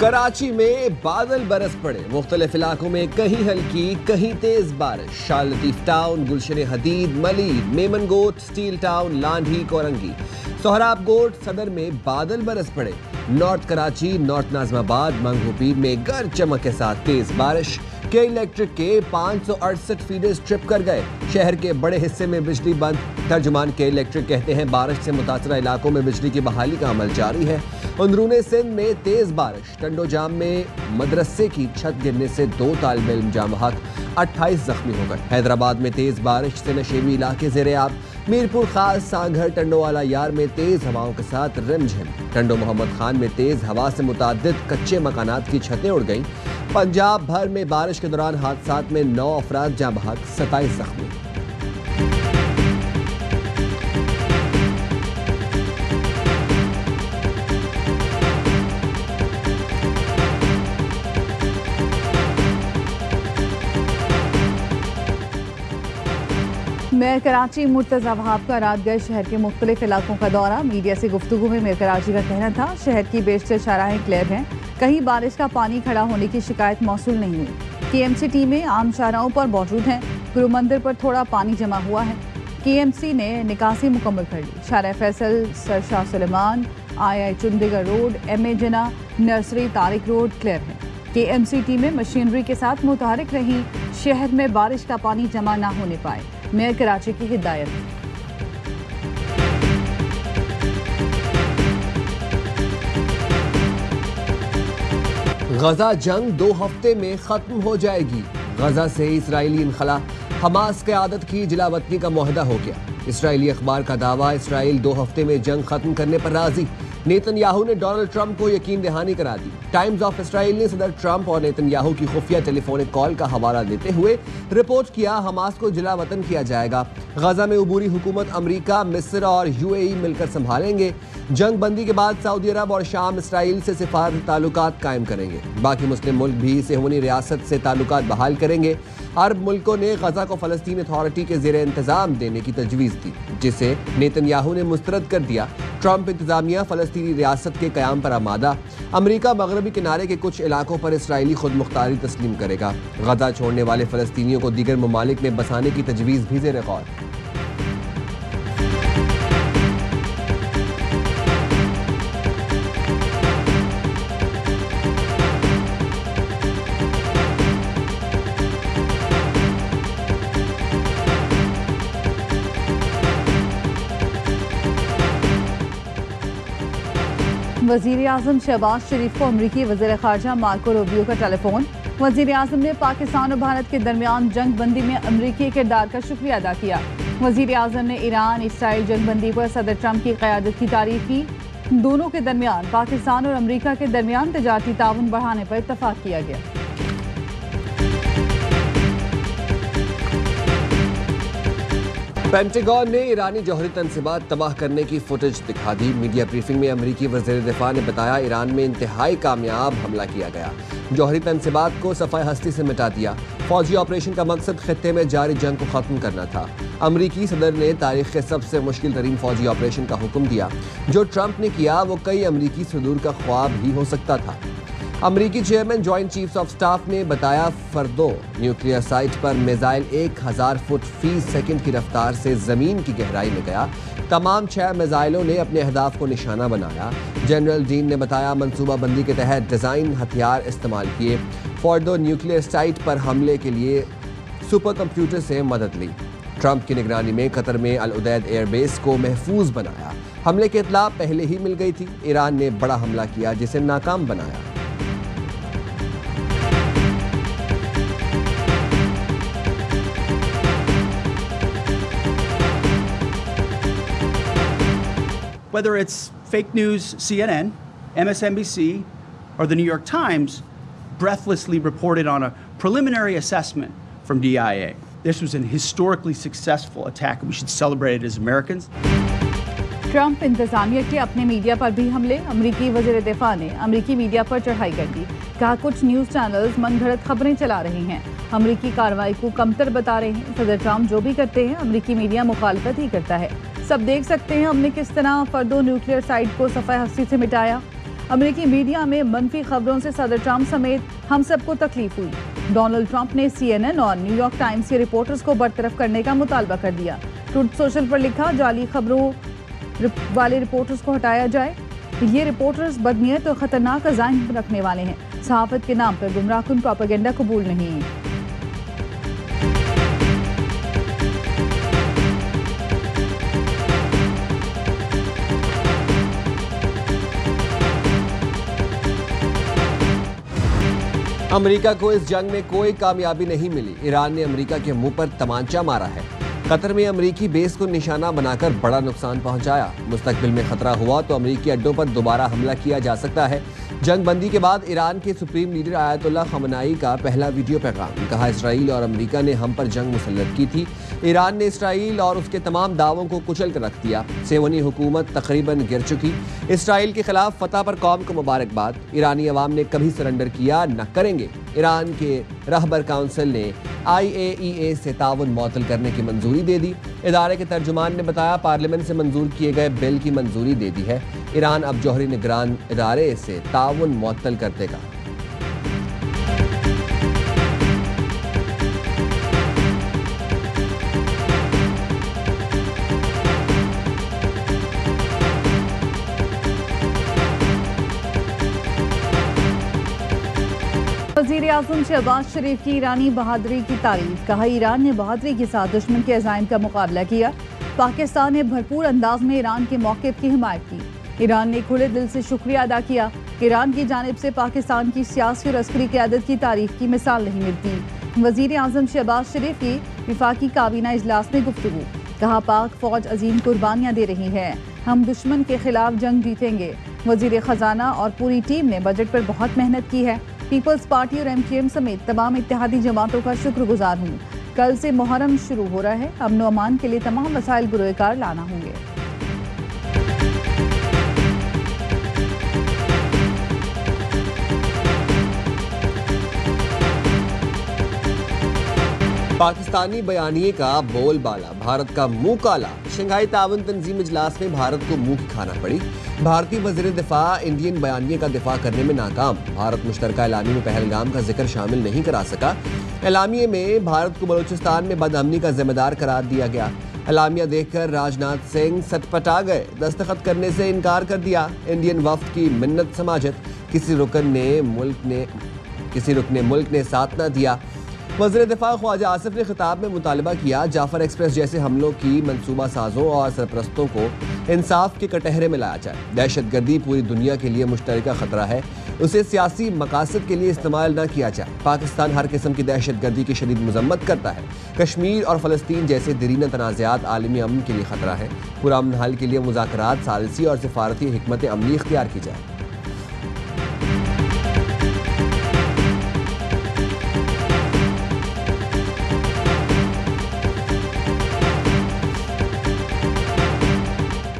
कराची में बादल बरस पड़े। मुख्तलिफ इलाकों में कहीं हल्की कहीं तेज बारिश। शाह लतीफ टाउन, गुलशन हदीद, मलीद, मेमन गोट, स्टील टाउन, लांढी, कोरंगी, सोहराब गोट, सदर में बादल बरस पड़े। नॉर्थ कराची, नॉर्थ नाजमाबाद, मंगोपीर में गरज चमक के साथ तेज बारिश। के इलेक्ट्रिक के 568 फीडर्स ट्रिप कर गए। शहर के बड़े हिस्से में बिजली बंद। तर्जुमान के इलेक्ट्रिक कहते हैं बारिश से मुतासरा इलाकों में बिजली की बहाली का अमल जारी है। अंदरूने सिंध में तेज बारिश। टंडो जाम में मदरसे की छत गिरने से 2 तालिब इल्म जाम हक, 28 जख्मी हो गए। हैदराबाद में तेज बारिश से नशेबी इलाके ज़ेर-ए-आब। मीरपुर खास, सांघर, टंडोवाला यार में तेज हवाओं के साथ रिमझिम। टंडो मोहम्मद खान में तेज हवा से मुताद्दिद कच्चे मकानात की छतें उड़ गईं। पंजाब भर में बारिश के दौरान हादसात में 9 अफराद जाँ बहक, 27 जख्मी। मेयर कराची मुर्तज़ा वहाब का रात गए शहर के मुख्तलिफ इलाकों का दौरा। मीडिया से गुफ्तगू में मेयर कराची का कहना था शहर की बेशतर शाहराहें क्लियर हैं, कहीं बारिश का पानी खड़ा होने की शिकायत मौसूल नहीं हुई। KMC टीमें आम शाहराहों पर मौजूद हैं। गुरु मंदिर पर थोड़ा पानी जमा हुआ है। KMC ने निकासी मुकम्मल कर ली। Shah Faisal, sir Shah Sulaiman, II Chandigarh road, MA Jinnah, nursery, Tariq road clear है। KMC टीमें मशीनरी के साथ मुतहरिक रहीं। शहर में बारिश का पानी जमा ना होने पाए, मेयर कराची की हिदायत। गजा जंग 2 हफ्ते में खत्म हो जाएगी। गजा से इजरायली इनखला। हमास क़यादत की जिलावतनी का मुआहदा हो गया। इजरायली अखबार का दावा, इसराइल 2 हफ्ते में जंग खत्म करने पर राजी। नेतन्याहू ने डोनाल्ड ट्रंप को यकीन दहानी करा दी। टाइम्स ऑफ इसराइल ने सदर ट्रंप और नेतन्याहू की खुफिया टेलीफोनिक कॉल का हवाला देते हुए रिपोर्ट किया, हमास को जिला वतन किया जाएगा। गजा में उबूरी हुकूमत अमरीका, मिस्र और UAE मिलकर संभालेंगे। जंग बंदी के बाद सऊदी अरब और शाम इसराइल से सिफारती ताल्लुकात कायम करेंगे। बाकी मुस्लिम मुल्क भी सेहूनी रियासत से ताल्लुकात बहाल करेंगे। अरब मुल्कों ने गजा को फ़लस्तीन अथॉरिटी के ज़ेर इंतज़ाम देने की तजवीज़ दी, जिसे नेतन्याहू ने मुस्तरद कर दिया। ट्रंप इंतजामिया फ़लस्तीनी रियासत के क़याम पर आमादा। अमरीका मगरबी किनारे के कुछ इलाकों पर इसराइली खुद मुख्तारी तस्लीम करेगा। गजा छोड़ने वाले फ़लस्तीनियों को दीगर ममालिक में बसाने की तजवीज़ भी ज़ेर गौर। वज़ीर आज़म शहबाज शरीफ को अमरीकी वज़ीर ख़ारजा मार्को रूबियो का टेलीफोन। वज़ीर आज़म ने पाकिस्तान और भारत के दरमियान जंग बंदी में अमरीकी किरदार का शुक्रिया अदा किया। वज़ीर आज़म ने ईरान इसराइल जंग बंदी पर सदर ट्रंप की क़यादत की तारीफ की। दोनों के दरमियान पाकिस्तान और अमरीका के दरमियान तजारती ताउन बढ़ाने पर इत्तफाक किया गया। पेंटागन ने ईरानी जौहरी तनसीबात तबाह करने की फुटेज दिखा दी। मीडिया ब्रीफिंग में अमरीकी वज़ीर दिफा ने बताया, ईरान में इंतहाई कामयाब हमला किया गया, जौहरी तनसीबात को सफ़ाई हस्ती से मिटा दिया। फौजी ऑपरेशन का मकसद खित्ते में जारी जंग को ख़त्म करना था। अमरीकी सदर ने तारीख के सबसे मुश्किल तरीन फौजी ऑपरेशन का हुक्म दिया। जो ट्रंप ने किया वो कई अमरीकी सदूर का ख्वाब ही हो सकता था। अमरीकी chairman joint chiefs of staff ने बताया, फर्दो न्यूक्लियर साइट पर मिसाइल 1000 फुट फी सेकंड की रफ्तार से ज़मीन की गहराई में गया। तमाम 6 मिसाइलों ने अपने अहदाफ को निशाना बनाया। जनरल डीन ने बताया, मनसूबाबंदी के तहत डिज़ाइन हथियार इस्तेमाल किए। फर्दो न्यूक्लियर साइट पर हमले के लिए सुपर कंप्यूटर से मदद ली। ट्रंप की निगरानी में कतर में अल उदैद एयरबेस को महफूज बनाया। हमले की इत्तला पहले ही मिल गई थी। ईरान ने बड़ा हमला किया जिसे नाकाम बनाया। Whether it's fake news, CNN, MSNBC, or the New York Times breathlessly reported on a preliminary assessment from DIA. This was an historically successful attack and we should celebrate it as Americans. Trump इंतजामिया के अपने media पर भी हमले। अमरीकी वज़ीर दिफा ने अमरीकी मीडिया पर चढ़ाई कर दी। कहा, कुछ न्यूज़ चैनल्स मनगढ़ंत खबरें चला रहे हैं, अमरीकी कार्रवाई को कमतर बता रहे हैं। सदर ट्रंप जो भी करते हैं अमरीकी मीडिया मुखालफत ही करता है। सब देख सकते हैं हमने किस तरह फर्दो न्यूक्लियर साइट को सफ़ाई हस्ती से मिटाया। अमेरिकी मीडिया में मनफी खबरों से सदर ट्रंप समेत हम सबको तकलीफ हुई। डोनाल्ड ट्रंप ने CNN और न्यूयॉर्क टाइम्स के रिपोर्टर्स को बरतरफ करने का मुतालबा कर दिया। ट्रूथ सोशल पर लिखा, जाली खबरों वाले रिपोर्टर्स को हटाया जाए। ये रिपोर्टर्स बदनीयत और खतरनाक अज़ाइम रखने वाले हैं। सहाफत के नाम पर गुमराहकुन प्रोपेगेंडा कबूल नहीं। अमेरिका को इस जंग में कोई कामयाबी नहीं मिली। ईरान ने अमेरिका के मुंह पर तमांचा मारा है। कतर में अमेरिकी बेस को निशाना बनाकर बड़ा नुकसान पहुंचाया। मुस्तकबिल में खतरा हुआ तो अमेरिकी अड्डों पर दोबारा हमला किया जा सकता है। जंग बंदी के बाद ईरान के सुप्रीम लीडर आयतुल्ला खमनाई का पहला वीडियो पैगाम, कहा इसराइल और अमेरिका ने हम पर जंग मुसल्लत की थी। ईरान ने इसराइल और उसके तमाम दावों को कुचल कर रख दिया। सेवनी हुकूमत तकरीबन गिर चुकी। इसराइल के खिलाफ फतह पर कौम को मुबारकबाद। ईरानी अवाम ने कभी सरेंडर किया न करेंगे। ईरान के रहबर काउंसिल ने IAEA से ताउन मुअत्तल करने की मंजूरी दे दी। इदारे के तर्जुमान ने बताया, पार्लियामेंट से मंजूर किए गए बिल की मंजूरी दे दी है। ईरान अब जौहरी निगरान इदारे से ताउन मुअत्तल कर देगा। वज़ीर आज़म शहबाज शरीफ की ईरानी बहादुरी की तारीफ, कहा ईरान ने बहादुरी के साथ दुश्मन के अज़ाइम का मुकाबला किया। पाकिस्तान ने भरपूर अंदाज में ईरान के मौक़िफ़ की हिमायत की। ईरान ने खुले दिल से शुक्रिया अदा किया। ईरान की जानिब से पाकिस्तान की सियासी और अस्करी क़यादत की तारीफ की मिसाल नहीं मिलती। वज़ीर आज़म शहबाज शरीफ की विफाकी काबीना इजलास में गुफ्तगू, कहा पाक फ़ौज अजीम कुर्बानियाँ दे रही है। हम दुश्मन के खिलाफ जंग जीतेंगे। वज़ीर ख़जाना और पूरी टीम ने बजट पर बहुत मेहनत की है। पीपल्स पार्टी और MKM समेत तमाम इत्तेहादी जमातों का शुक्रगुजार हूँ। कल से मुहर्रम शुरू हो रहा है। अमन व अमान के लिए तमाम वसाइल बुरोकार लाना होंगे। पाकिस्तानी बयानिए का बोलबाला, भारत का मुंह काला। शंघाई ताउन तंजीम इजलास में भारत को मुंह की खाना पड़ी। भारतीय वज़ीर दिफा इंडियन बयानिए का दिफा करने में नाकाम। भारत मुश्तरका एलामी में पहलगाम का जिक्र शामिल नहीं करा सका। एलामिये में भारत को बलूचिस्तान में बदअमनी का जिम्मेदार करार दिया गया। एलामिया देखकर राजनाथ सिंह सटपटा गए, दस्तखत करने से इनकार कर दिया। इंडियन वफ्द की मिन्नत समाजत, किसी रुकन ने मुल्क ने साथ न दिया। वज़ीर दिफा ख्वाजा आसिफ ने खिताब में मुतालबा किया, जाफर एक्सप्रेस जैसे हमलों की मनसूबा साजों और सरपरस्तों को इंसाफ के कटहरे में लाया जाए। दहशतगर्दी पूरी दुनिया के लिए मुश्तरका खतरा है, उसे सियासी मकासद के लिए इस्तेमाल न किया जाए। पाकिस्तान हर किस्म की दहशतगर्दी की शदीद मजम्मत करता है। कश्मीर और फ़लस्तीन जैसे दरीना तनाज़ात आलमी अमन के लिए खतरा है। पूरा अमन हल के लिए मुज़ाकरात, सालिसी और सिफारती हिकमत अमली इख्तियार की जाए।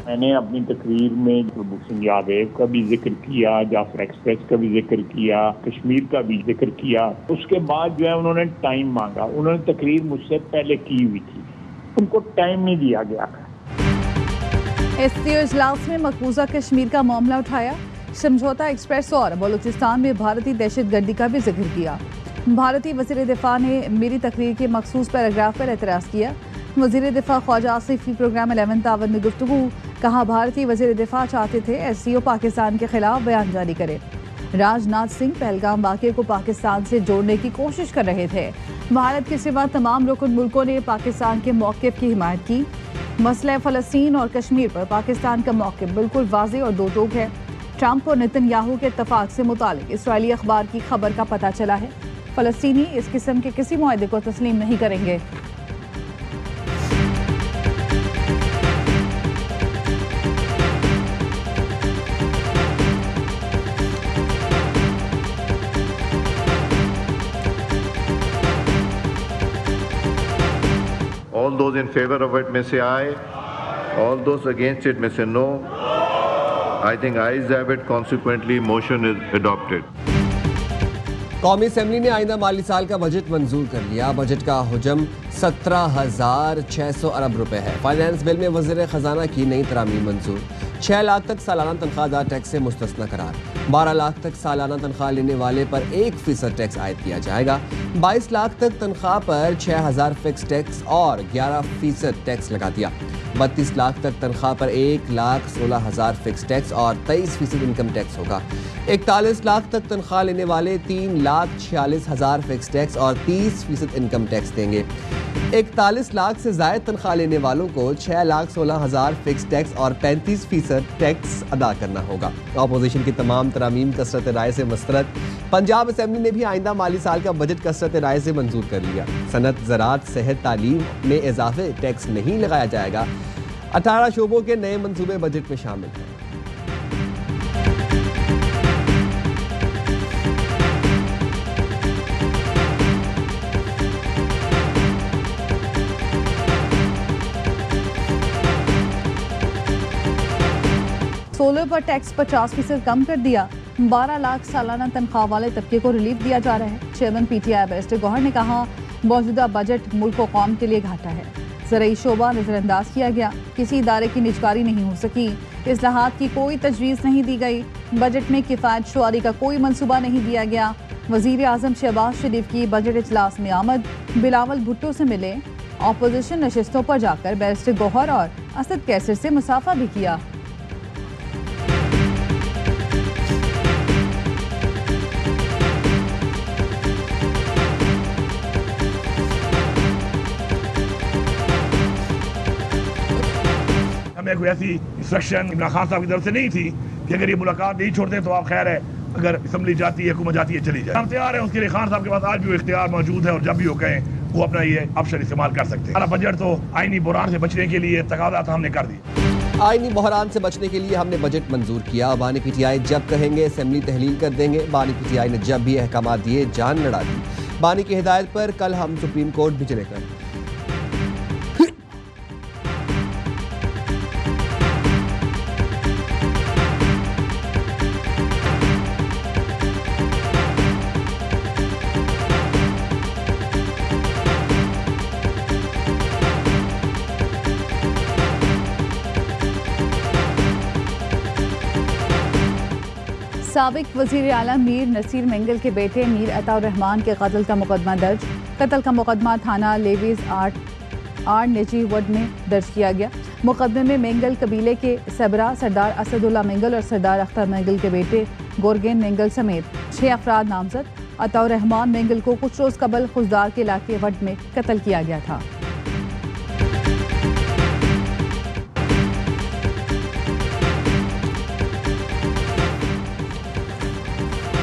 मैंने अपनी तकरीर में कुलभूषण सिंह यादव का भी जिक्र किया, जाफर एक्सप्रेस का भी जिक्र किया, कश्मीर का भी जिक्र किया। उसके बाद जो है उन्होंने टाइम मांगा। उन्होंने तकरीर मुझसे पहले की हुई थी, उनको टाइम नहीं दिया गया। SCO इजलास में मकबूजा कश्मीर का मामला उठाया। समझौता एक्सप्रेस और बलूचिस्तान में भारतीय दहशतगर्दी का भी जिक्र किया। भारतीय वज़ीर दिफा ने मेरी तकरीर के मखसूस पैराग्राफ पर एतराज़ किया। वज़ीर दिफा ख्वाजा आसिफ की प्रोग्राम 11 तावन में गुफ्तगू, कहा भारतीय वज़ीर दिफा चाहते थे SCO पाकिस्तान के खिलाफ बयान जारी करे। राजनाथ सिंह पहलगाम वाक़े को पाकिस्तान से जोड़ने की कोशिश कर रहे थे। भारत के सिवा तमाम रुकन मुल्कों ने पाकिस्तान के मौक़िफ़ की हिमायत की। मसला फ़लस्तीन और कश्मीर पर पाकिस्तान का मौक़िफ़ बिल्कुल वाज़ेह और दो टोक है। ट्रंप और नेतन्याहू के इत्तफ़ाक़ से मुतालिक इसराइली अखबार की खबर का पता चला है। फ़लस्तीनी इस किस्म के किसी मुआहदे को तस्लीम नहीं करेंगे। All those in favor of it may say aye. All those against it may say no. I think ayes have it. Consequently, motion is adopted. कौमी असेंबली ने आइंदा माली साल का बजट मंजूर कर लिया। बजट का हुजम 17,600 अरब रुपए है। फाइनेंस बिल में वज़ीर ख़जाना की नई तरामीम मंजूर। 6 लाख तक सालाना तनख्वाहदार टैक्स से मुस्तस्ना करार। 12 लाख तक सालाना तनख्वाह लेने वाले पर 1% टैक्स आयद किया जाएगा। 22 लाख तक तनख्वाह पर 6000 फिक्स टैक्स और 11% टैक्स लगा दिया। 32 लाख तक तनख्वाह पर 1,16,000 फिक्स टैक्स और 23% इनकम टैक्स होगा। 41 लाख तक तनख्वाह लेने वाले 3,46,000 फिक्स टैक्स और 30% इनकम टैक्स देंगे। 41 लाख से ज़ायद तनख्वाह लेने वालों को 6,16,000 फिक्स टैक्स और 35% टैक्स अदा करना होगा। अपोजिशन की तमाम तरामीम कसरत राय से मस्तरद। पंजाब असेंबली ने भी आइंदा माली साल का बजट कसरत राय से मंजूर कर लिया। सनत, ज़राअत, सेहत, तालीम में इजाफे टैक्स नहीं लगाया जाएगा। 18 शोबों के नए मंसूबे बजट में शामिल हैं। सोलर पर टैक्स 50% कम कर दिया। 12 लाख सालाना तनख्वाह वाले तबके को रिलीफ दिया जा रहा है। चेयरमैन पीटीआई बैरिस्टर गौहर ने कहा, मौजूदा बजट मुल्क व कौम के लिए घाटा है। ज़राई शोबा नजरअंदाज किया गया, किसी इदारे की निजकारी नहीं हो सकी, इस्लाहात की कोई तजवीज़ नहीं दी गई, बजट में किफ़ायत शुआरी का कोई मनसूबा नहीं दिया गया। वज़ीर आज़म शहबाज शरीफ की बजट इजलास में आमद, बिलावल भुट्टो से मिले, अपोजिशन नशिस्तों पर जाकर बैरिस्टर गौहर और असद कैसर से मुसाफा भी किया। हमें कोई ऐसी इंस्ट्रक्शन इमरान खान साहब की तरफ से नहीं थी कि अगर ये मुलाकात नहीं छोड़ते तो आप खैर है, अगर असम्बली जाती है, हुकूमत जाती है, चली जाए। हम तैयार हैं उसके लिए। खान साहब के पास आज भी वो इख्तियार मौजूद है और जब भी वो कहें वो अपना ये ऑप्शन इस्तेमाल कर सकते हैं। हमारा बजट तो आईनी बुहरान से बचने के लिए तकादा था, हमने कर दी। आईनी बहरान से बचने के लिए हमने बजट मंजूर किया। बानी पीटीआई जब कहेंगे असेंबली तहलील कर देंगे। बानी पीटीआई ने जब भी अहकाम दिए जान लड़ा दी। बानी की हिदायत पर कल हम सुप्रीम कोर्ट भी चले गए। साबिक वज़ीर आला मीर नसीर मेंगल के बेटे मीर अताउर रहमान के कत्ल का मुकदमा दर्ज। कत्ल का मुकदमा थाना लेवीज आर निजी वड में दर्ज किया गया। मुकदमे में मेंगल कबीले के सबरा सरदार असदुल्ला मेंगल और सरदार अख्तर मेंगल के बेटे गोरगेन मेंगल समेत 6 अफराद नामजद। अताउर रहमान मेंगल को कुछ रोज़ कबल खुजदार के इलाके वड में कत्ल किया गया था।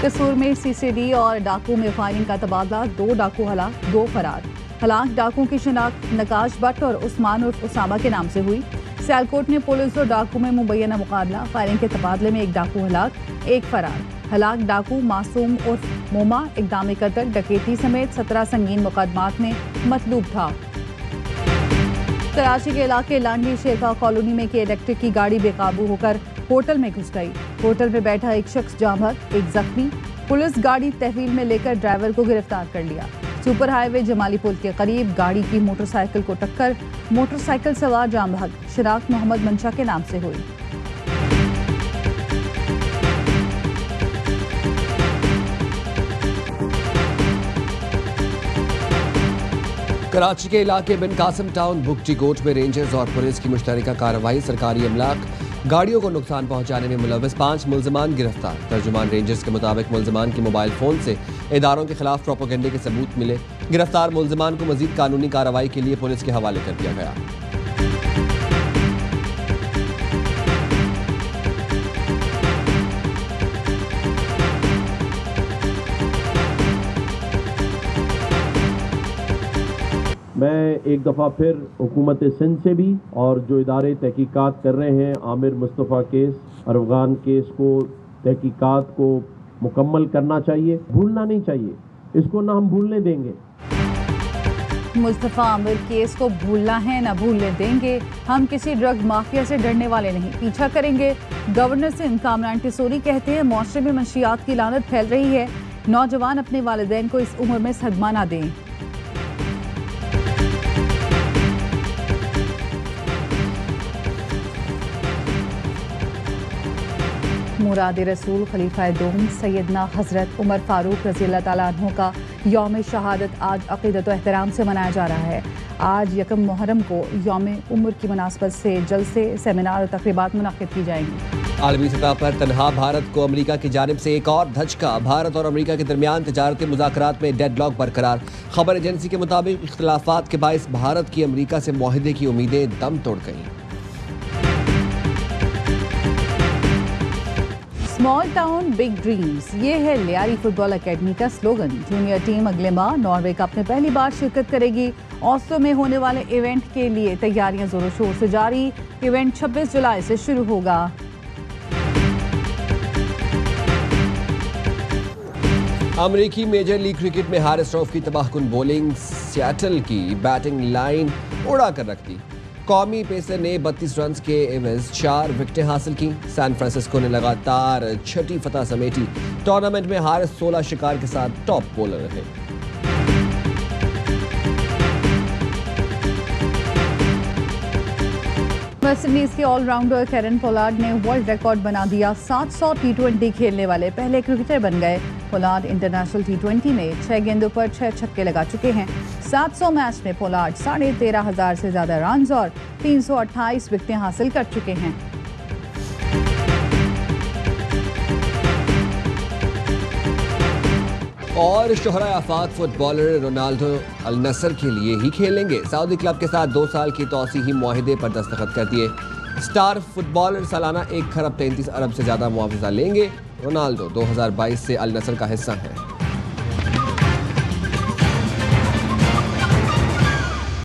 कसूर में सीसीडी और डाकू में फायरिंग का तबादला। 2 डाकू हलाक, 2 फरार। हलाक डाकू की शिनाख्त नकाश भट्ट और उस्मान उर्फ उसामा के नाम से हुई। सियालकोट में पुलिस और डाकू में मुबैना मुकाबला। फायरिंग के तबादले में 1 डाकू हलाक, 1 फरार। हलाक डाकू मासूम उर्फ मोमा इक़दाम कत्ल, डकैती समेत 17 संगीन मुकदमात में मतलूब था। कराची के इलाके लांडी शेरखा कॉलोनी में इलेक्ट्रिक की गाड़ी बेकाबू होकर होटल में घुस गई। होटल में बैठा एक शख्स जाँ बहक, एक जख्मी। पुलिस गाड़ी तहवील में लेकर ड्राइवर को गिरफ्तार कर लिया। सुपर हाईवे जमाली पुल के करीब गाड़ी की मोटरसाइकिल को टक्कर। मोटरसाइकिल सवार जाँ बहक शिराक मोहम्मद मंशा के नाम से हुई। कराची के इलाके बिन कासिम टाउन बुगटी कोट में रेंजर्स और पुलिस की मुश्तरका कार्रवाई। सरकारी अमलाक गाड़ियों को नुकसान पहुंचाने में मुलव्वस 5 मुल्ज़िमान गिरफ्तार। तर्जुमान रेंजर्स के मुताबिक मुल्ज़िमान के मोबाइल फ़ोन से इदारों के खिलाफ प्रोपेगेंडे के सबूत मिले। गिरफ्तार मुल्ज़िमान को मजीद कानूनी कार्रवाई के लिए पुलिस के हवाले कर दिया गया। मैं एक दफ़ा फिर हुकूमत सिंध से भी और जो इदारे तहकीकात कर रहे हैं आमिर मुस्तफ़ा केस, अफगान केस को तहकीकात को मुकम्मल करना चाहिए, भूलना नहीं चाहिए, इसको ना हम भूलने देंगे। मुस्तफ़ा आमिर केस को भूलना है ना भूलने देंगे। हम किसी ड्रग माफिया से डरने वाले नहीं, पीछा करेंगे। गवर्नर सिंध कामरान टिसोरी कहते हैं माशरे में मंशियात की लानत फैल रही है। नौजवान अपने वालिदैन को इस उम्र में सदमा ना दें। मुराद रसूल खलीफा दोम सैयदना हज़रत उमर फारूक रज़ी अल्लाह ताला अन्हु का यौम शहादत आज अक़ीदत व एहतराम से मनाया जा रहा है। आज यकम मुहर्रम को यौम उम्र की मुनासबत से जलसे, सेमिनार और तक़रीबात मुनक़्क़िद की जाएंगी। आलमी सतह पर तनहा भारत को अमरीका की जानिब से एक और धचका। भारत और अमरीका के दरमियान तजारती मुज़ाकरात में डेडलॉक बरकरार। खबर एजेंसी के मुताबिक इख्तिलाफात के बाइस भारत की अमरीका से मुआहदे की उम्मीदें दम तोड़ गईं। स्मॉल टाउन बिग ड्रीम्स, ये है लियारी फुटबॉल एकेडमी का स्लोगन। जूनियर टीम अगले माह नॉर्वे कप में पहली बार शिरकत करेगी। ऑस्लो में होने वाले इवेंट के लिए तैयारियां जोरों शोर से जारी। इवेंट 26 जुलाई से शुरू होगा। अमरीकी मेजर लीग क्रिकेट में हारिस रऊफ की तबाहकुन बॉलिंग सियाटल की बैटिंग लाइन उड़ा कर रख दी। कौमी पेसर ने 32 रन के एवज 4 विकेटें हासिल की। सैन फ्रांसिस्को ने लगातार 6ठी फतह समेटी। टूर्नामेंट में हारिस 16 शिकार के साथ टॉप बॉलर रहे। वेस्ट इंडीज के ऑलराउंडर कैरन पोलार्ड ने वर्ल्ड रिकॉर्ड बना दिया। 700 T20 खेलने वाले पहले क्रिकेटर बन गए। पोलार्ड इंटरनेशनल T20 में 6 गेंदों पर 6 छक्के लगा चुके हैं। 700 मैच में पोलार्ड 13,500 से ज्यादा रन और 328 विकेटें हासिल कर चुके हैं। और शोहरा आफाक फुटबॉलर रोनाल्डो अल नसर के लिए ही खेलेंगे। सऊदी क्लब के साथ 2 साल की तौसीही मुआहिदे पर दस्तखत कर दिए। स्टार फुटबॉलर सालाना 1 खरब 33 अरब से ज्यादा मुआवजा लेंगे। रोनाल्डो 2022 से अल नसर का हिस्सा है।